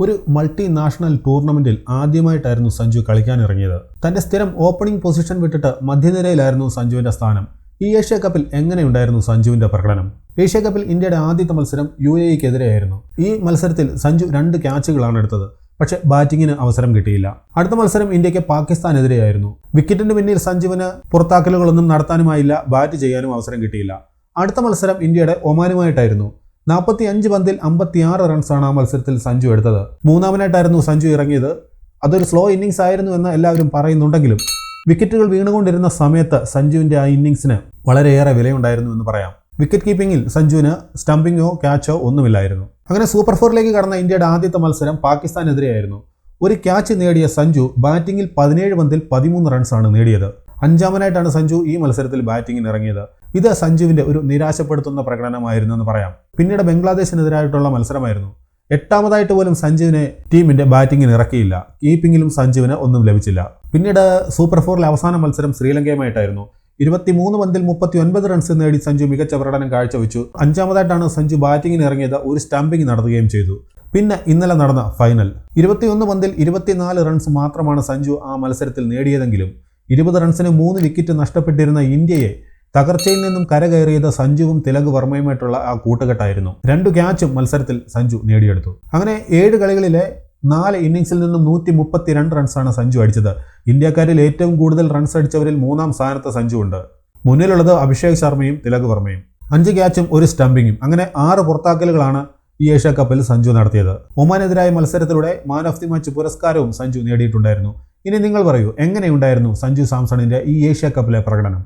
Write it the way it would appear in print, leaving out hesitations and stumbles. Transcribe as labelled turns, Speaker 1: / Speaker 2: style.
Speaker 1: ഒരു മൾട്ടിനാഷണൽ ടൂർണമെന്റിൽ ആദ്യമായിട്ടായിരുന്നു സഞ്ജു കളിക്കാനിറങ്ങിയത്. തന്റെ സ്ഥിരം ഓപ്പണിംഗ് പൊസിഷൻ വിട്ടിട്ട് മധ്യനിരയിലായിരുന്നു സഞ്ജുവിന്റെ സ്ഥാനം. ഈ ഏഷ്യ കപ്പിൽ എങ്ങനെയുണ്ടായിരുന്നു സഞ്ജുവിന്റെ പ്രകടനം? ഏഷ്യ കപ്പിൽ ഇന്ത്യയുടെ ആദ്യത്തെ മത്സരം UAEക്കെതിരെയായിരുന്നു. ഈ മത്സരത്തിൽ സഞ്ജു 2 ക്യാച്ചുകളാണ് എടുത്തത്. പക്ഷേ ബാറ്റിങ്ങിന് അവസരം കിട്ടിയില്ല. അടുത്ത മത്സരം ഇന്ത്യക്ക് പാകിസ്ഥാനെതിരെയായിരുന്നു. വിക്കറ്റിന് പിന്നിൽ സഞ്ജുവിന് പുറത്താക്കലുകളൊന്നും നടത്താനുമായില്ല, ബാറ്റ് ചെയ്യാനും അവസരം കിട്ടിയില്ല. അടുത്ത മത്സരം ഇന്ത്യയുടെ ഒമാനുമായിട്ടായിരുന്നു. 45 പന്തിൽ 56 റൺസാണ് ആ മത്സരത്തിൽ സഞ്ജു എടുത്തത്. മൂന്നാമനായിട്ടായിരുന്നു സഞ്ജു ഇറങ്ങിയത്. അതൊരു സ്ലോ ഇന്നിങ്സ് ആയിരുന്നു എന്ന് എല്ലാവരും പറയുന്നുണ്ടെങ്കിലും വിക്കറ്റുകൾ വീണുകൊണ്ടിരുന്ന സമയത്ത് സഞ്ജുവിന്റെ ആ ഇന്നിങ്സിന് വളരെയേറെ വിലയുണ്ടായിരുന്നു എന്ന് പറയാം. വിക്കറ്റ് കീപ്പിംഗിൽ സഞ്ജുവിന് സ്റ്റംപിങ്ങോ ക്യാച്ചോ ഒന്നുമില്ലായിരുന്നു. അങ്ങനെ സൂപ്പർ 4ലേക്ക് കടന്ന ഇന്ത്യയുടെ ആദ്യത്തെ മത്സരം പാകിസ്ഥാനെതിരെയായിരുന്നു. ഒരു ക്യാച്ച് നേടിയ സഞ്ജു ബാറ്റിംഗിൽ 17 പന്തിൽ 13 റൺസാണ് നേടിയത്. അഞ്ചാമനായിട്ടാണ് സഞ്ജു ഈ മത്സരത്തിൽ ബാറ്റിംഗിന് ഇറങ്ങിയത്. ഇത് സഞ്ജുവിന്റെ ഒരു നിരാശപ്പെടുത്തുന്ന പ്രകടനമായിരുന്നു എന്ന് പറയാം. പിന്നീട് ബംഗ്ലാദേശിനെതിരായിട്ടുള്ള മത്സരമായിരുന്നു. 8ാമതായിട്ട് പോലും സഞ്ജുവിനെ ടീമിന്റെ ബാറ്റിംഗിന് ഇറക്കിയില്ല. കീപ്പിംഗിലും സഞ്ജുവിന് ഒന്നും ലഭിച്ചില്ല. പിന്നീട് സൂപ്പർ 4ലെ അവസാന മത്സരം ശ്രീലങ്കയുമായിട്ടായിരുന്നു. 23 പന്തിൽ 39 റൺസ് നേടി സഞ്ജു മികച്ച പ്രകടനം കാഴ്ചവെച്ചു. 5ാമതായിട്ടാണ് സഞ്ജു ബാറ്റിംഗിന് ഇറങ്ങിയത്. ഒരു സ്റ്റംപിംഗ് നടത്തുകയും ചെയ്തു. പിന്നെ ഇന്നലെ നടന്ന ഫൈനൽ 21 പന്തിൽ 24 റൺസ് മാത്രമാണ് സഞ്ജു ആ മത്സരത്തിൽ നേടിയതെങ്കിലും 20 റൺസിന് 3 വിക്കറ്റ് നഷ്ടപ്പെട്ടിരുന്ന ഇന്ത്യയെ തകർച്ചയിൽ നിന്നും കരകയറിയത് സഞ്ജുവും തിലക് വർമ്മയുമായിട്ടുള്ള ആ കൂട്ടുകെട്ടായിരുന്നു. 2 ക്യാച്ചും മത്സരത്തിൽ സഞ്ജു നേടിയെടുത്തു. അങ്ങനെ 7 കളികളിലെ 4 ഇന്നിംഗ്സിൽ നിന്നും 132 റൺസാണ് സഞ്ജു അടിച്ചത്. ഇന്ത്യക്കാരിൽ ഏറ്റവും കൂടുതൽ റൺസ് അടിച്ചവരിൽ 3ാം സ്ഥാനത്ത് സഞ്ജു ഉണ്ട്. മുന്നിലുള്ളത് അഭിഷേക് ശർമ്മയും തിലക് വർമ്മയും. 5 ക്യാച്ചും ഒരു സ്റ്റംപിങ്ങും. അങ്ങനെ 6 പുറത്താക്കലുകളാണ് ഈ ഏഷ്യ കപ്പിൽ സഞ്ജു നടത്തിയത്. ഒമാനെതിരായ മത്സരത്തിലൂടെ മാൻ ഓഫ് ദി മാച്ച് പുരസ്കാരവും സഞ്ജു നേടിയിട്ടുണ്ടായിരുന്നു. ഇനി നിങ്ങൾ പറയൂ, എങ്ങനെയുണ്ടായിരുന്നു സഞ്ജു സാംസണിന്റെ ഈ ഏഷ്യ കപ്പിലെ പ്രകടനം?